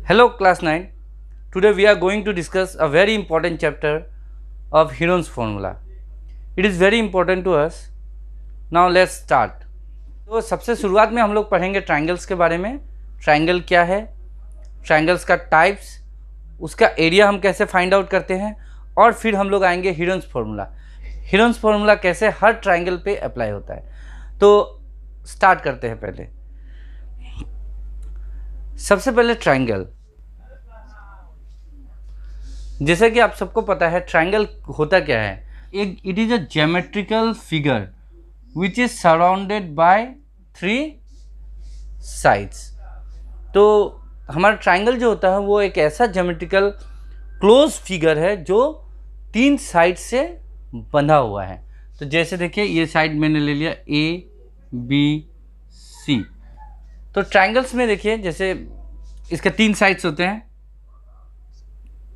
Hello class 9. Today we are going to discuss a very important chapter of Heron's formula. It is very important to us. Now let's start. तो सबसे शुरुआत में हम लोग पढ़ेंगे triangles के बारे में. ट्रायंगल क्या है, ट्रायंगल्स का टाइप्स, उसका एरिया हम कैसे फाइंड आउट करते हैं, और फिर हम लोग आएंगे हीरोन्स फार्मूला. हीरोन्स फार्मूला कैसे हर ट्रायंगल पे अप्लाई होता है. तो स्टार्ट करते हैं. पहले सबसे पहले ट्रायंगल. जैसे कि आप सबको पता है ट्रायंगल होता क्या है. It is a geometrical figure which is surrounded by 3 sides. तो हमारा ट्रायंगल जो होता है वो एक ऐसा ज्योमेट्रिकल क्लोज फिगर है जो 3 साइड से बंधा हुआ है. तो जैसे देखिए ये साइड मैंने ले लिया ABC. तो ट्रायंगल्स में देखिए जैसे इसके 3 साइड्स होते हैं,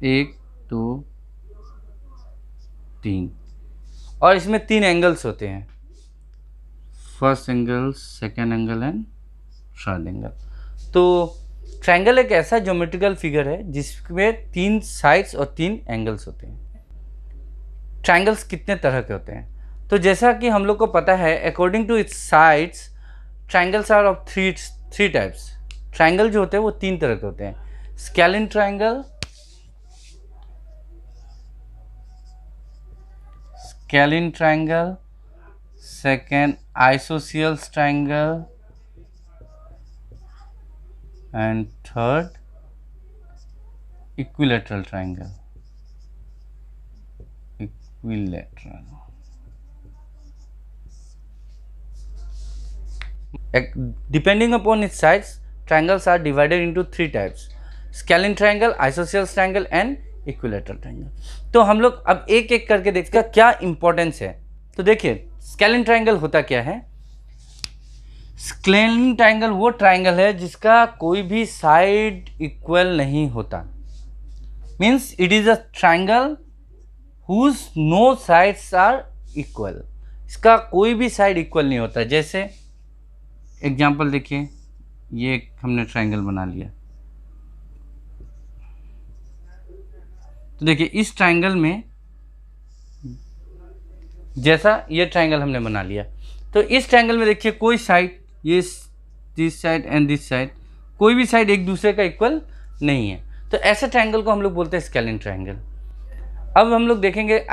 1 2 3, और इसमें 3 एंगल्स होते हैं, first angle, second angle and third angle. तो ट्रायंगल एक ऐसा ज्योमेट्रिकल फिगर है जिसमें 3 साइड्स और 3 एंगल्स होते हैं. ट्रायंगल्स कितने तरह के होते हैं? तो जैसा कि हम लोग को पता है according to its sides triangles are of three types. Triangle जो होते हैं वो 3 तरह के होते हैं. Scalene triangle, scalene triangle, second isosceles triangle, and third equilateral triangle. Equilateral. Depending upon its sides, triangles are divided into 3 types: scalene triangle, isosceles triangle and equilateral triangle. तो हम लोग अब एक एक करके देखते हैं क्या इंपॉर्टेंस है. तो देखिए स्केलिन ट्रायंगल होता क्या है. स्केलिन ट्रायंगल वो ट्रायंगल है जिसका कोई भी साइड इक्वल नहीं होता. Means it is a triangle whose no sides are equal. इसका कोई भी साइड इक्वल नहीं होता. जैसे एग्जांपल देखिए, ये हमने ट्रायंगल बना लिया. तो देखिए इस ट्रायंगल में जैसा ये ट्रायंगल हमने बना लिया, तो इस ट्रायंगल में देखिए कोई साइड, ये this side and this side, कोई भी साइड एक दूसरे का इक्वल नहीं है. तो ऐसे ट्रायंगल को हम लोग बोलते हैं स्केलिन ट्रायंगल. अब हम लोग देखेंगे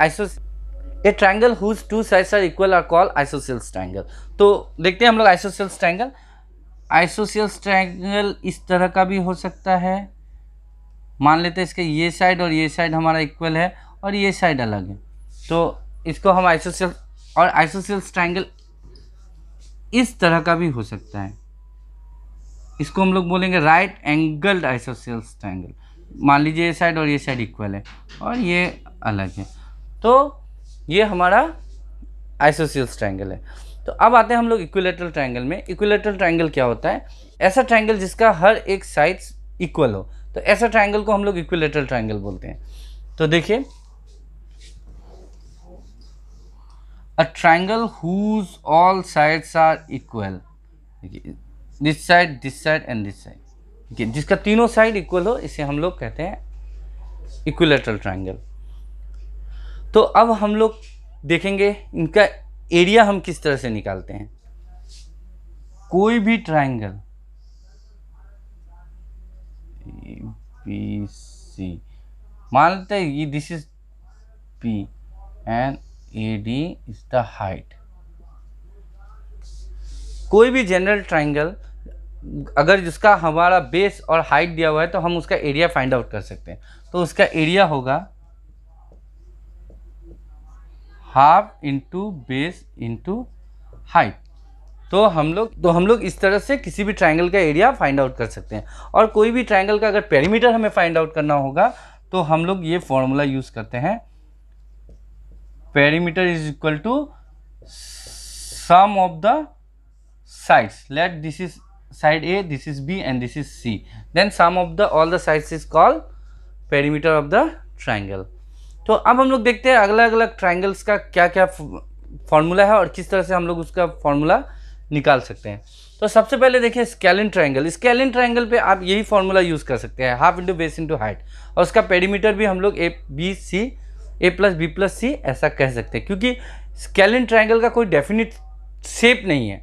a triangle whose 2 sides are equal are called isosceles triangle. तो देखते हैं हम लोग आइसोसेल्स ट्रायंगल. आइसोसेल्स ट्रायंगल इस तरह का भी हो सकता है. मान लेते हैं इसके ये साइड और ये साइड हमारा इक्वल है और ये साइड अलग है, तो इसको हम आइसोसेल्स. और आइसोसेल्स ट्रायंगल इस तरह का भी हो सकता है. इसको हम लोग बोलेंगे राइट एंगल्ड आइसोसेल्स ट्रायंगल. मान लीजिए ये साइड और ये साइड इक्वल है और ये अलग है, तो ये हमारा आइसोसेल्स ट्रायंगल है. तो अब आते हैं हम लोग इक्विलैटरल ट्रायंगल में. इक्विलैटरल ट्रायंगल क्या होता है? ऐसा ट्रायंगल जिसका हर एक साइड्स इक्वल हो, तो ऐसा ट्रायंगल को हम लोग इक्विलैटरल ट्रायंगल बोलते हैं. तो देखिए a triangle whose all sides are equal, this side and this side, ठीक है, जिसका तीनों साइड इक्वल हो, इसे हम लोग कहते हैं इक्विलैटरल ट्रायंगल. तो अब हम लोग देखेंगे इनका एरिया हम किस तरह से निकालते हैं. कोई भी ट्रायंगल ABC, मान लेते हैं ये this is P and AD is the height. कोई भी जनरल ट्रायंगल अगर जिसका हमारा बेस और हाइट दिया हुआ है तो हम उसका एरिया फाइंड आउट कर सकते हैं. तो उसका एरिया होगा half into base into height. तो हम लोग इस तरह से किसी भी ट्रायंगल का एरिया फाइंड आउट कर सकते हैं. और कोई भी ट्रायंगल का अगर पेरीमीटर हमें फाइंड आउट करना होगा तो हम लोग ये फॉर्मूला यूज करते हैं. Perimeter is equal to sum of the sides. Let this is side A, this is B and this is C. Then sum of the all the sides is called perimeter of the triangle. तो अब हम लोग देखते हैं अलग अलग triangles का क्या क्या फॉर्मूला है और किस तरह से हम लोग उसका फॉर्मूला निकाल सकते हैं। तो सबसे पहले देखिए स्केलिन ट्रायंगल। स्केलिन ट्रायंगल पे आप यही फॉर्मूला यूज़ कर सकते हैं, half into base into height, और उसका पेरीमीटर भी हम लोग ए प्लस बी प्लस सी ऐसा कह सकते हैं, क्योंकि स्केलिन ट्रायंगल का कोई डेफिनिट शेप नहीं है,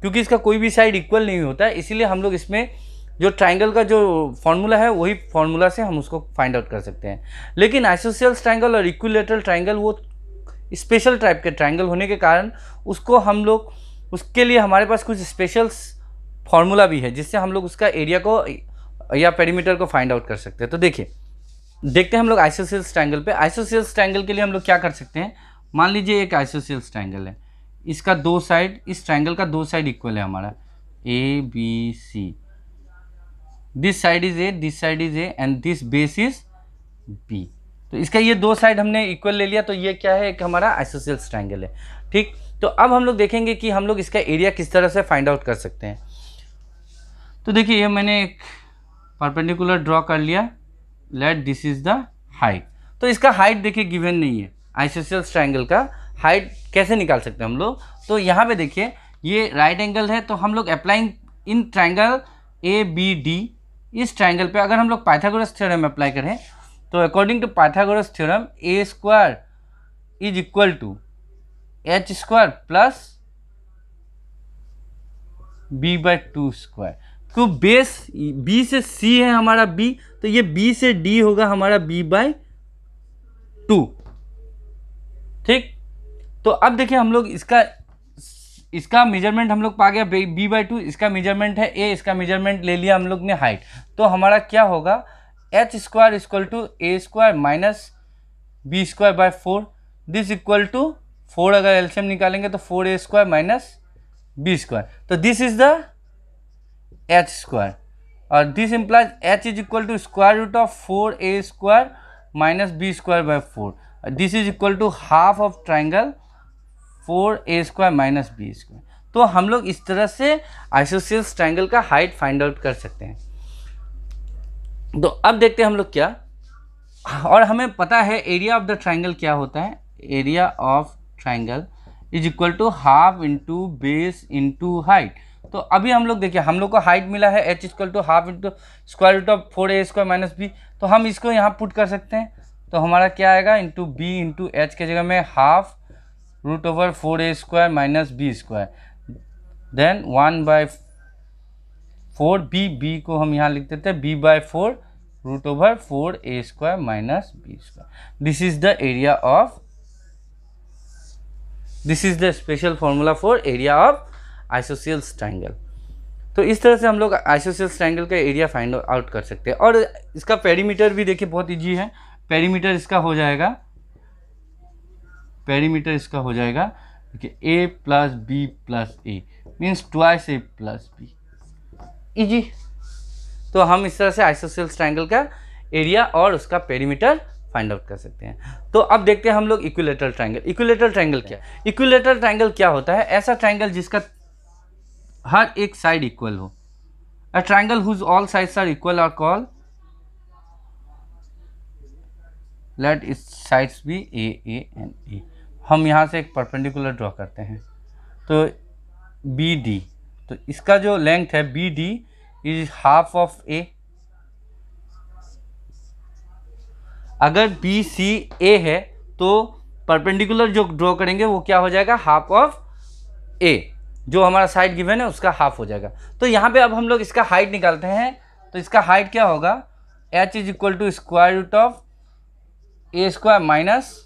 क्योंकि इसका कोई भी साइड इक्वल नहीं होता है, इसीलिए हम लोग इसमें जो ट्रायंगल का जो फॉर्मूला है वही फॉर्मूला से हम उसको फाइंड आउट कर सकते हैं। लेकिन आइसोसेलेस ट्रायंगल और इक्विलैटरल ट्रायंगल वो स्पेशल टाइप के ट्रायंगल होने के कारण उसको हम लोग, उसके लिए हमारे पास कुछ स्पेशल फॉर्मूला भी है जिससे हम लोग उसका एरिया को या पेरीमीटर को फाइंड आउट कर सकते हैं। तो देखिए, देखते हैं हम लोग आइसोसेलेस ट्रायंगल पे। आइसोसेलेस ट्रायंगल के लिए हम लोग क्या कर सकते हैं, मान लीजिए एक आइसोसेलेस ट्रायंगल है, इसका दो साइड, इस ट्रायंगल का दो साइड इक्वल है हमारा, A B C, this side is A, this side is A and this base is B. तो इसका ये दो साइड हमने इक्वल ले लिया, तो ये क्या है, एक हमारा आइसोसेलेस ट्रायंगल है। ठीक, तो अब हम लोग देखेंगे कि हम लोग इसका एरिया किस तरह से फाइंड आउट कर सकते हैं। तो देखिए, ये मैंने एक परपेंडिकुलर ड्रॉ कर लिया, let this is the height. तो इसका हाइट देखिए गिवन नहीं है, आइसोसेलेस ट्रायंगल का हाइट कैसे निकाल सकते हैं हम लोग। तो यहाँ पे देखिए, ये राइट एंगल है, तो हम लोग applying in triangle A B D, इस ट्रायंगल पे अगर हम लोग पाइथागोरस थ्योरम अप्लाई करें, तो according to Pythagoras theorem A square is equal to H square plus B by two square. तो बेस बी से सी है हमारा बी, तो ये बी से डी होगा हमारा बी बाई टू। ठीक, तो अब देखिए हम लोग इसका मेजरमेंट हम लोग पा गया बी बाई टू, इसका मेजरमेंट है ए, इसका मेजरमेंट ले लिया हम लोग ने हाइट। तो हमारा क्या होगा, H square equal to A square minus B square by 4, this equal to 4, अगर एलसीएम निकालेंगे तो 4a square minus B square, तो this is the H square, और this implies H is equal to square root of 4a square minus B square by 4, this is equal to half of triangle 4a square minus B square. तो हम लोग इस तरह से isosceles triangle का height find out कर सकते हैं। तो अब देखते हैं हम लोग क्या, और हमें पता है एरिया ऑफ द ट्राइंगल क्या होता है, area of triangle is equal to half into base into height. तो अभी हम लोग देखिए, हम लोग को हाइट मिला है H equal to half into square root of 4a square minus B, तो हम इसको यहाँ पुट कर सकते हैं। तो हमारा क्या आएगा, इंटू बी इंटू एच के जगह में half root over 4a square minus B square, then 1/4 B को हम यहाँ लिख देते हैं b by 4 root over 4a square minus B square. This is the area of, this is the special formula for area of isosceles triangle. तो इस तरह से हम लोग आइसोसेलेस ट्राइंगल का एरिया फाइंड आउट कर सकते हैं। और इसका पेरीमीटर भी देखिए बहुत इजी है, पेरीमीटर इसका हो जाएगा, पेरीमीटर इसका हो जाएगा देखिए a plus B plus A means twice a plus B, easy. तो हम इस तरह से आइसोसेलेस ट्राइंगल का एरिया और उसका पेरीमीटर फाइंड आउट कर सकते हैं। तो अब देखते हैं हम लोग इक्विलैटरल ट्राइंगल। इक्विलैटरल ट्राइंगल क्या, इक्विलैटरल ट्राइंगल क्या होता है, ऐसा ट्राइंगल जिसका हर एक साइड इक्वल हो। A triangle whose all sides are equal are called, let its sides be A and A. हम यहाँ से एक परपेंडिकुलर ड्रॉ करते हैं, तो बी डी, तो इसका जो लेंथ है B D is half of A. अगर बी सी ए है तो परपेंडिकुलर जो ड्रॉ करेंगे वो क्या हो जाएगा, हाफ ऑफ ए, जो हमारा साइड गिवन है उसका हाफ हो जाएगा। तो यहाँ पे अब हम लोग इसका हाइट निकालते हैं, तो इसका हाइट क्या होगा, h is equal to square root of A square minus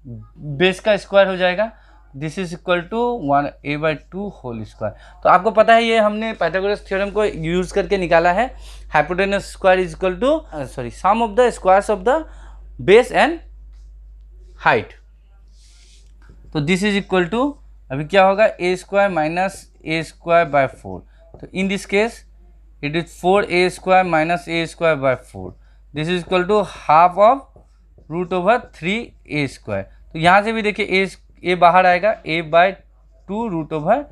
base का स्क्वायर हो जाएगा, this is equal to 1a/2 whole square. तो आपको पता है ये हमने पाइथागोरस थ्योरम को यूज करके निकाला है, hypotenuse square is equal to sum of the squares of the base and height. तो दिस इज इक्वल टू, अभी क्या होगा, a square minus a square by 4। तो in this case it is 4a square minus a square by 4, this is equal to half of root over 3a square. तो यहाँ से भी देखिए a बाहर आएगा, a/2 रूट ओवर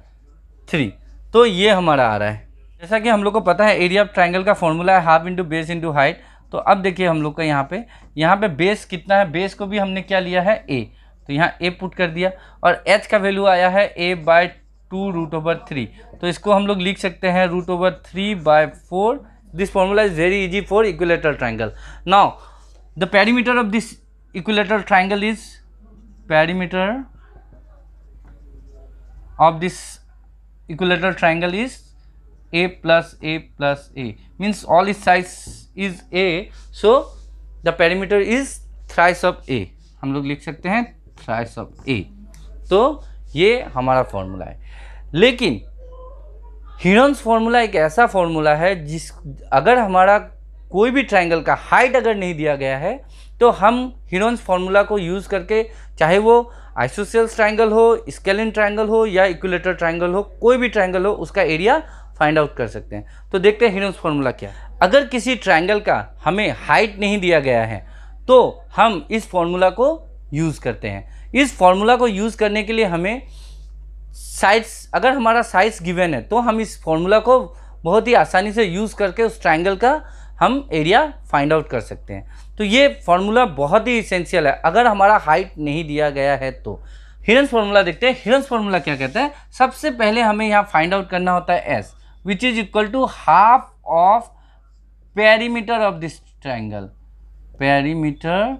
3। तो ये हमारा आ रहा है। जैसा कि हम लोग को पता है एरिया ऑफ ट्राइंगल का फॉर्मूला है half into base into height. तो अब देखिए हम लोग का यहाँ पे बेस कितना है, बेस को भी हमने क्या लिया है a, तो यहाँ a पुट कर दिया, और h का वैल्यू आया है a/2 2√3। तो इसको हम लोग लिख सकते हैं √3/4। This formula is very easy for equilateral triangle. Now the perimeter of this equilateral triangle is perimeter of this equilateral triangle is a plus a plus a, means all its sides is a, so the perimeter is thrice of a। हम लोग लिख सकते हैं thrice of a। तो ये हमारा formula है। लेकिन हीरोन्स फॉर्मूला एक ऐसा फॉर्मूला है जिस अगर हमारा कोई भी ट्राइंगल का हाइट अगर नहीं दिया गया है तो हम हीरोन्स फॉर्मूला को यूज़ करके, चाहे वो आइसोसेल्स ट्राइंगल हो, स्केलिन ट्राइंगल हो या इक्विलेटरल ट्राइंगल हो, कोई भी ट्राइंगल हो उसका एरिया फाइंड आउट कर सकते हैं। तो देखते हैं हीरोन्स फॉर्मूला क्या है। अगर किसी ट्राइंगल का हमें हाइट नहीं दिया गया है तो हम इस फॉर्मूला को यूज़ करते हैं। इस फॉर्मूला को यूज़ करने के लिए हमें साइड्स, अगर हमारा साइड्स गिवन है तो हम इस फॉर्मूला को बहुत ही आसानी से यूज़ करके उस ट्राइंगल का हम एरिया फाइंड आउट कर सकते हैं। तो ये फॉर्मूला बहुत ही इसेंशियल है अगर हमारा हाइट नहीं दिया गया है तो। हीरोन्स फॉर्मूला देखते हैं। हीरोन्स फॉर्मूला क्या कहता है? सबसे पहले हमें यहाँ फाइंड आउट करना होता है S, which is equal to half of perimeter of this triangle, perimeter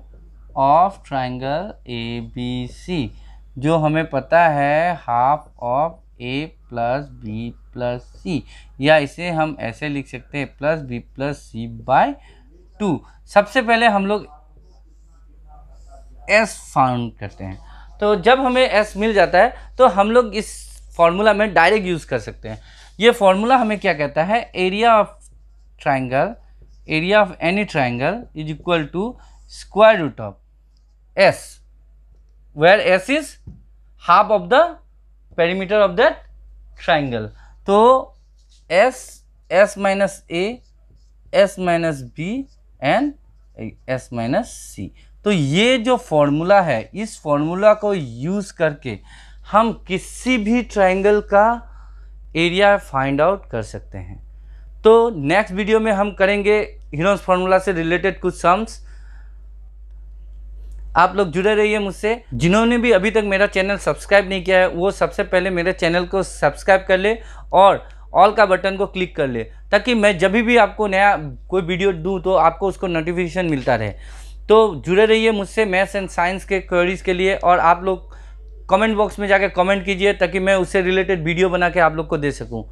of triangle A B C, जो हमें पता है half of A plus B plus C, या इसे हम ऐसे लिख सकते हैं plus B plus C by 2। सबसे पहले हम लोग एस फाउंड करते हैं। तो जब हमें एस मिल जाता है तो हम लोग इस फॉर्मूला में डायरेक्ट यूज़ कर सकते हैं। ये फॉर्मूला हमें क्या कहता है? Area of triangle, area of any triangle is equal to square root of S, where S is half of the perimeter of that triangle. तो S minus A, S minus B and S minus C. तो ये जो formula है, इस formula को use करके हम किसी भी ट्राइंगल का एरिया फाइंड आउट कर सकते हैं। तो नेक्स्ट वीडियो में हम करेंगे हीरोन्स फॉर्मूला से रिलेटेड कुछ सम्स। आप लोग जुड़े रहिए मुझसे। जिन्होंने भी अभी तक मेरा चैनल सब्सक्राइब नहीं किया है वो सबसे पहले मेरे चैनल को सब्सक्राइब कर ले और ऑल का बटन को क्लिक कर ले, ताकि मैं जब भी आपको नया कोई वीडियो दूं तो आपको उसको नोटिफिकेशन मिलता रहे। तो जुड़े रहिए मुझसे मैथ्स एंड साइंस के क्वेरीज़ के लिए, और आप लोग कमेंट बॉक्स में जाकर कमेंट कीजिए ताकि मैं उससे रिलेटेड वीडियो बना के आप लोग को दे सकूं।